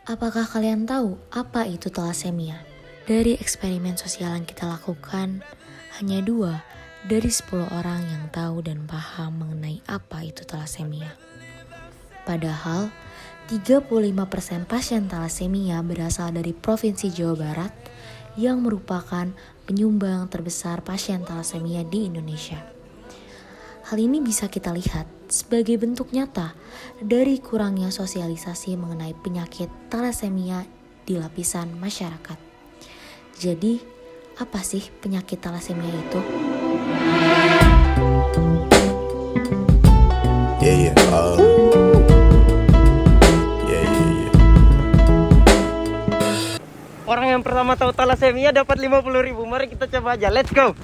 Apakah kalian tahu apa itu thalassemia? Dari eksperimen sosial yang kita lakukan, hanya 2 dari 10 orang yang tahu dan paham mengenai apa itu thalassemia. Padahal, 35% pasien thalassemia berasal dari Provinsi Jawa Barat yang merupakan penyumbang terbesar pasien thalassemia di Indonesia. Hal ini bisa kita lihat sebagai bentuk nyata dari kurangnya sosialisasi mengenai penyakit thalassemia di lapisan masyarakat. Jadi, apa sih penyakit thalassemia itu? Orang yang pertama tahu thalassemia dapat 50.000. Mari kita coba aja. Let's go.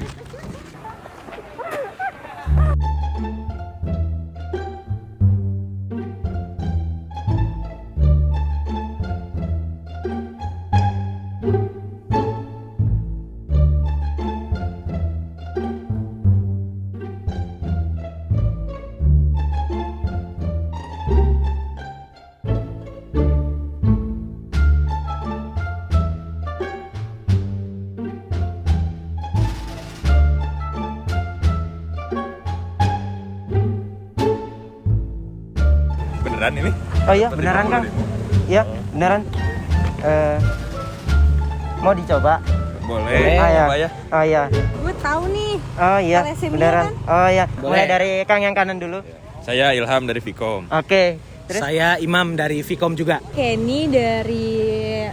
Beneran ini? Oh iya, beneran Kang? Iya, beneran. Mau dicoba? Boleh, Ah, ya. Pak ya. Oh iya. Gue tahu nih. Oh iya, Thalassemia beneran. kan? Oh iya. Boleh. Mulai dari Kang yang kanan dulu. Saya Ilham dari Vkom. Oke. Terus? Saya Imam dari Vkom juga. Kenny dari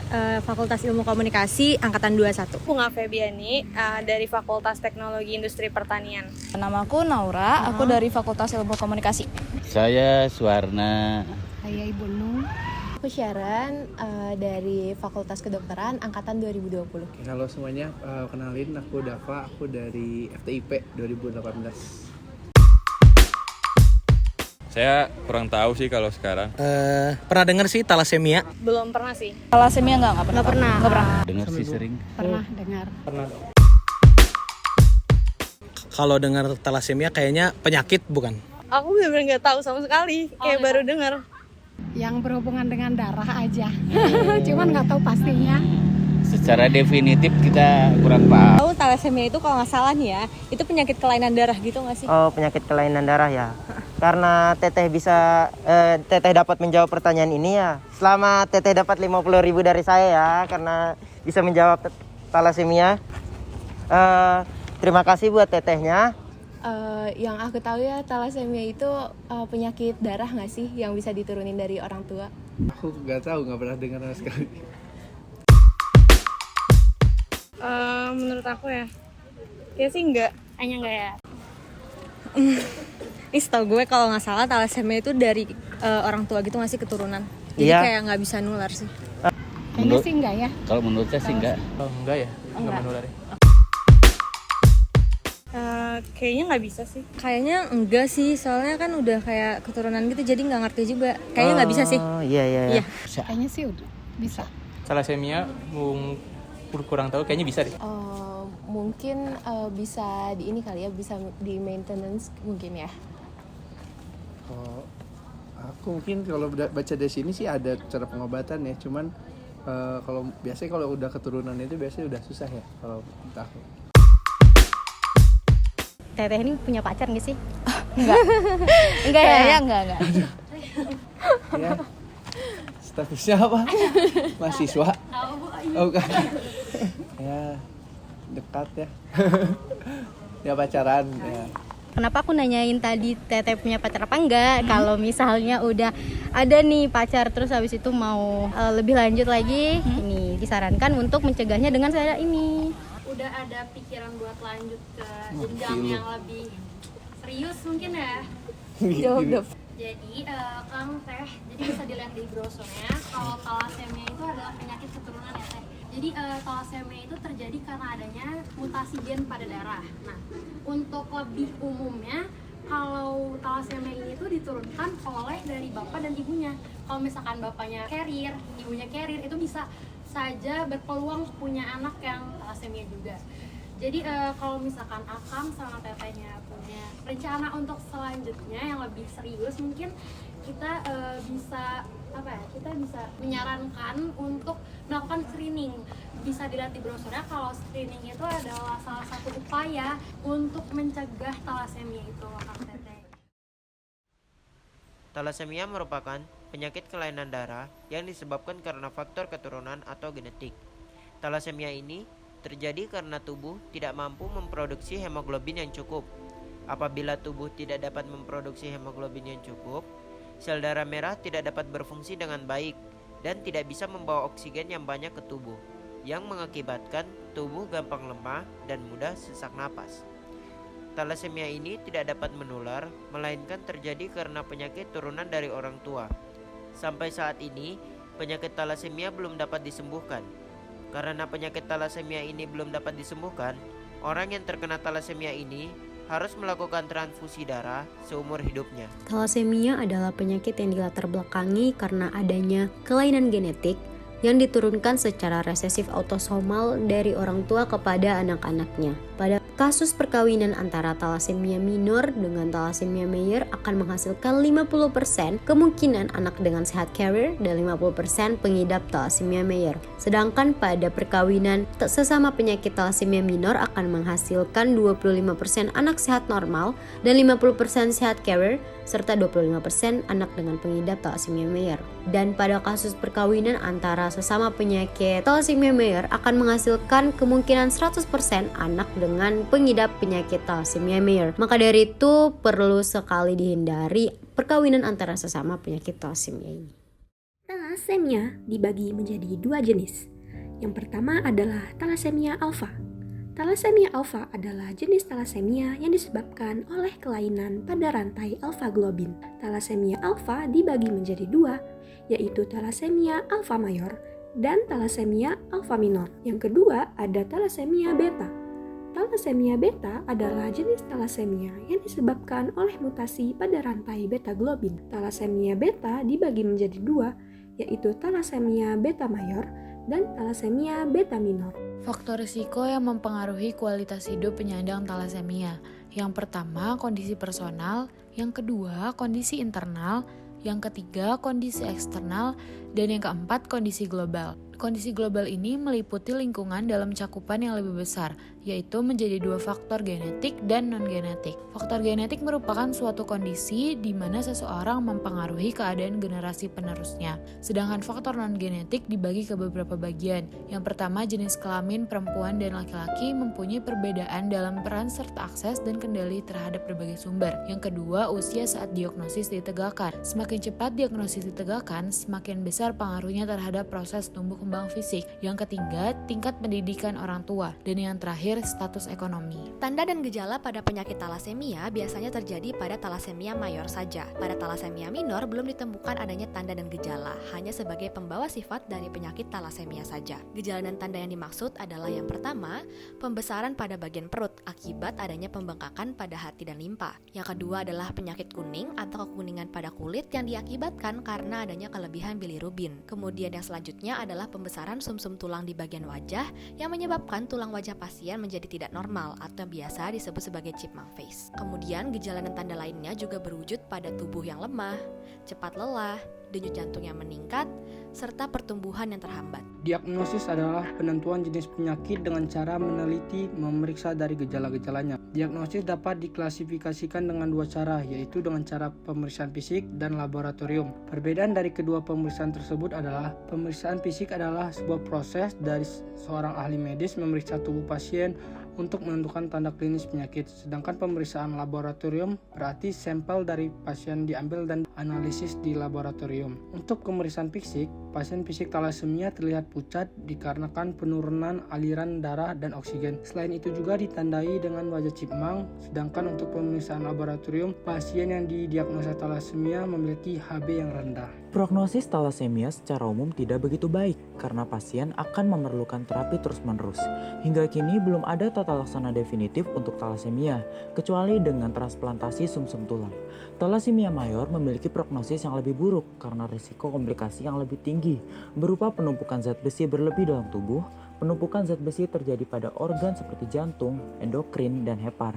Fakultas Ilmu Komunikasi Angkatan 21. Bunga Febiani dari Fakultas Teknologi Industri Pertanian. Namaku Naura, aku dari Fakultas Ilmu Komunikasi. Saya Suwarna. Saya Ibu Nur. Aku Sharon dari Fakultas Kedokteran Angkatan 2020. Halo semuanya, kenalin aku Dava, aku dari FTIP 2018. Saya kurang tahu sih kalau sekarang. Pernah dengar sih thalassemia? Belum pernah sih. Thalassemia nggak pernah. Nggak pernah. Dengar sih sering. Pernah dengar. Kalau dengar thalassemia kayaknya penyakit bukan? Aku benar-benar nggak tahu sama sekali. Kayak baru dengar. Yang berhubungan dengan darah aja. Cuman nggak tahu pastinya. Secara definitif kita kurang paham. Tahu thalassemia itu kalau nggak salah nih ya, itu penyakit kelainan darah gitu nggak sih? Oh, penyakit kelainan darah ya. Karena Teteh Teteh dapat menjawab pertanyaan ini ya. Selamat Teteh dapat 50.000 dari saya ya, karena bisa menjawab thalassemia. Terima kasih buat Tetehnya. Yang aku tahu ya, thalassemia itu penyakit darah nggak sih yang bisa diturunin dari orang tua? Aku nggak tahu, nggak pernah dengar sama sekali. Menurut aku ya, kayak sih enggak. Kayaknya enggak ya. Ini setahu gue kalau nggak salah thalassemia itu dari orang tua gitu nggak sih, keturunan. Jadi Iya. kayak nggak bisa nular sih. Kayaknya sih enggak ya. Kalau menurut saya sih enggak. Enggak ya? Enggak. menular. Kayaknya nggak bisa sih. Kayaknya enggak sih, soalnya kan udah kayak keturunan gitu, jadi nggak ngerti juga. Kayaknya nggak bisa sih. Oh iya. Iya. Kayaknya sih udah bisa. Thalassemia kurang tahu, kayaknya bisa deh. Mungkin bisa di ini kali ya, bisa di maintenance mungkin ya. Oh, aku mungkin kalau baca dari sini sih ada cara pengobatan ya. Cuman kalau biasanya kalau udah keturunan itu biasanya udah susah ya kalau tahu. Teteh ini punya pacar nggak sih? Enggak ya? Enggak. Ya. Statusnya apa? Mahasiswa? Oh, bukan. Ya, dekat ya. Ya pacaran ya. Kenapa aku nanyain tadi Teteh punya pacar apa enggak? Kalau misalnya udah ada nih pacar terus habis itu mau lebih lanjut lagi, ini disarankan untuk mencegahnya dengan cara ini. Udah ada pikiran buat lanjut ke jenjang yang lebih serius mungkin ya. Jawab. Jadi Kang Teh, jadi bisa dilihat di brosurnya kalau thalassemia itu adalah penyakit keturunan ya Teh. Jadi thalassemia itu terjadi karena adanya mutasi gen pada darah. Nah, untuk lebih umumnya kalau thalassemia ini tuh diturunkan oleh dari bapak dan ibunya. Kalau misalkan bapaknya carrier, ibunya carrier, itu bisa saja berpeluang punya anak yang thalassemia juga. Jadi kalau misalkan Akang sama Tetehnya punya rencana untuk selanjutnya yang lebih serius, mungkin kita bisa kita bisa menyarankan untuk melakukan screening. Bisa dilihat di brosurnya kalau screening itu adalah salah satu upaya untuk mencegah talasemia itu, Kang Teteh. Talasemia merupakan penyakit kelainan darah yang disebabkan karena faktor keturunan atau genetik. Talasemia ini terjadi karena tubuh tidak mampu memproduksi hemoglobin yang cukup. Apabila tubuh tidak dapat memproduksi hemoglobin yang cukup, sel darah merah tidak dapat berfungsi dengan baik dan tidak bisa membawa oksigen yang banyak ke tubuh, yang mengakibatkan tubuh gampang lemah dan mudah sesak napas. Talasemia ini tidak dapat menular, melainkan terjadi karena penyakit turunan dari orang tua. Sampai saat ini, penyakit talasemia belum dapat disembuhkan. Karena penyakit talasemia ini belum dapat disembuhkan, orang yang terkena talasemia ini harus melakukan transfusi darah seumur hidupnya. Talasemia adalah penyakit yang dilatar belakangi karena adanya kelainan genetik yang diturunkan secara resesif autosomal dari orang tua kepada anak-anaknya. Pada kasus perkawinan antara talasemia minor dengan talasemia mayor akan menghasilkan 50% kemungkinan anak dengan sehat carrier dan 50% pengidap talasemia mayor. Sedangkan pada perkawinan sesama penyakit talasemia minor akan menghasilkan 25% anak sehat normal dan 50% sehat carrier serta 25% anak dengan pengidap talasemia mayor. Dan pada kasus perkawinan antara sesama penyakit talasemia mayor akan menghasilkan kemungkinan 100% anak dengan pengidap penyakit talasemia mayor. Maka dari itu perlu sekali dihindari perkawinan antara sesama penyakit talasemia ini. Talasemia dibagi menjadi dua jenis. Yang pertama adalah talasemia alfa. Talasemia alfa adalah jenis talasemia yang disebabkan oleh kelainan pada rantai alfa globin. Talasemia alfa dibagi menjadi dua, yaitu talasemia alfa mayor dan talasemia alfa minor. Yang kedua ada talasemia beta. Talasemia beta adalah jenis talasemia yang disebabkan oleh mutasi pada rantai beta globin. Talasemia beta dibagi menjadi dua, yaitu talasemia beta mayor dan talasemia beta minor. Faktor risiko yang mempengaruhi kualitas hidup penyandang talasemia. Yang pertama, kondisi personal. Yang kedua, kondisi internal. Yang ketiga, kondisi eksternal. Dan yang keempat, kondisi global. Kondisi global ini meliputi lingkungan dalam cakupan yang lebih besar, yaitu menjadi dua faktor genetik dan non-genetik. Faktor genetik merupakan suatu kondisi di mana seseorang mempengaruhi keadaan generasi penerusnya. Sedangkan faktor non-genetik dibagi ke beberapa bagian. Yang pertama, jenis kelamin perempuan dan laki-laki mempunyai perbedaan dalam peran serta akses dan kendali terhadap berbagai sumber. Yang kedua, usia saat diagnosis ditegakkan. Semakin cepat diagnosis ditegakkan, semakin besar pengaruhnya terhadap proses tumbuh kembang fisik. Yang ketiga, tingkat pendidikan orang tua. Dan yang terakhir, status ekonomi. Tanda dan gejala pada penyakit talasemia biasanya terjadi pada talasemia mayor saja. Pada talasemia minor belum ditemukan adanya tanda dan gejala, hanya sebagai pembawa sifat dari penyakit talasemia saja. Gejala dan tanda yang dimaksud adalah yang pertama, pembesaran pada bagian perut akibat adanya pembengkakan pada hati dan limpa. Yang kedua adalah penyakit kuning atau kekuningan pada kulit yang diakibatkan karena adanya kelebihan bilirubin. Kemudian yang selanjutnya adalah pembesaran sumsum tulang di bagian wajah yang menyebabkan tulang wajah pasien menjadi tidak normal atau biasa disebut sebagai chipmunk face. Kemudian gejala dan tanda lainnya juga berwujud pada tubuh yang lemah, cepat lelah, denyut jantung yang meningkat, serta pertumbuhan yang terhambat. Diagnosis adalah penentuan jenis penyakit dengan cara meneliti memeriksa dari gejala-gejalanya. Diagnosis dapat diklasifikasikan dengan dua cara, yaitu dengan cara pemeriksaan fisik dan laboratorium. Perbedaan dari kedua pemeriksaan tersebut adalah pemeriksaan fisik adalah sebuah proses dari seorang ahli medis memeriksa tubuh pasien untuk menentukan tanda klinis penyakit. Sedangkan pemeriksaan laboratorium berarti sampel dari pasien diambil dan analisis di laboratorium. Untuk pemeriksaan fisik, pasien fisik talasemia terlihat pucat dikarenakan penurunan aliran darah dan oksigen. Selain itu juga ditandai dengan wajah chipmunk. Sedangkan untuk pemeriksaan laboratorium, pasien yang didiagnosa talasemia memiliki HB yang rendah. Prognosis talasemia secara umum tidak begitu baik karena pasien akan memerlukan terapi terus-menerus. Hingga kini belum ada tata laksana definitif untuk talasemia, kecuali dengan transplantasi sumsum tulang. Talasemia mayor memiliki prognosis yang lebih buruk karena risiko komplikasi yang lebih tinggi, berupa penumpukan zat besi berlebih dalam tubuh. Penumpukan zat besi terjadi pada organ seperti jantung, endokrin, dan hepar.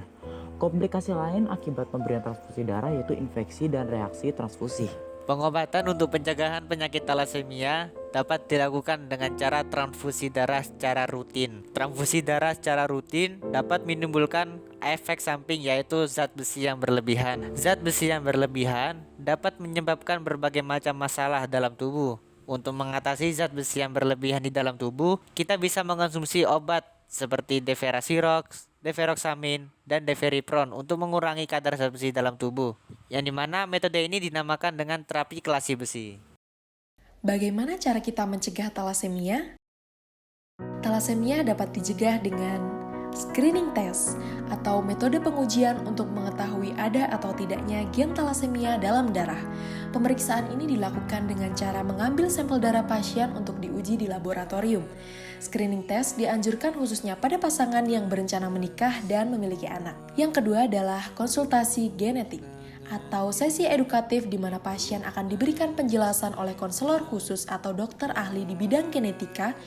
Komplikasi lain akibat pemberian transfusi darah yaitu infeksi dan reaksi transfusi. Pengobatan untuk pencegahan penyakit talasemia dapat dilakukan dengan cara transfusi darah secara rutin. Transfusi darah secara rutin dapat menimbulkan efek samping yaitu zat besi yang berlebihan. Zat besi yang berlebihan dapat menyebabkan berbagai macam masalah dalam tubuh. Untuk mengatasi zat besi yang berlebihan di dalam tubuh, kita bisa mengonsumsi obat seperti Deferasirox, Deferoxamin, dan Deferipron untuk mengurangi kadar zat besi dalam tubuh. Yang dimana metode ini dinamakan dengan terapi kelasi besi. Bagaimana cara kita mencegah talasemia? Talasemia dapat dicegah dengan screening test atau metode pengujian untuk mengetahui ada atau tidaknya gen talasemia dalam darah. Pemeriksaan ini dilakukan dengan cara mengambil sampel darah pasien untuk diuji di laboratorium. Screening test dianjurkan khususnya pada pasangan yang berencana menikah dan memiliki anak. Yang kedua adalah konsultasi genetik atau sesi edukatif di mana pasien akan diberikan penjelasan oleh konselor khusus atau dokter ahli di bidang genetika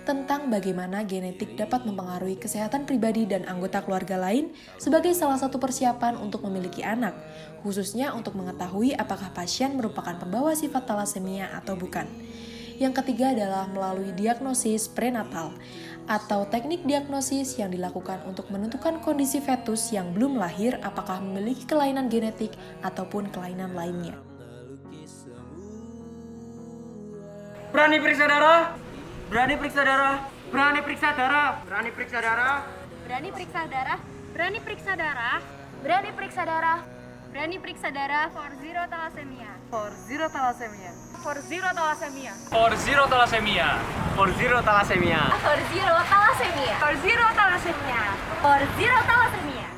tentang bagaimana genetik dapat mempengaruhi kesehatan pribadi dan anggota keluarga lain sebagai salah satu persiapan untuk memiliki anak, khususnya untuk mengetahui apakah pasien merupakan pembawa sifat talasemia atau bukan. Yang ketiga adalah melalui diagnosis prenatal atau teknik diagnosis yang dilakukan untuk menentukan kondisi fetus yang belum lahir apakah memiliki kelainan genetik ataupun kelainan lainnya. Berani periksa darah? Berani periksa darah? Berani periksa darah? Berani periksa darah? Berani periksa darah? Berani periksa darah? Berani periksa darah? Berani periksa darah for zero thalassemia. For zero thalassemia. For zero thalassemia. For zero thalassemia. For zero thalassemia. For zero thalassemia. For zero thalassemia. For zero thalassemia.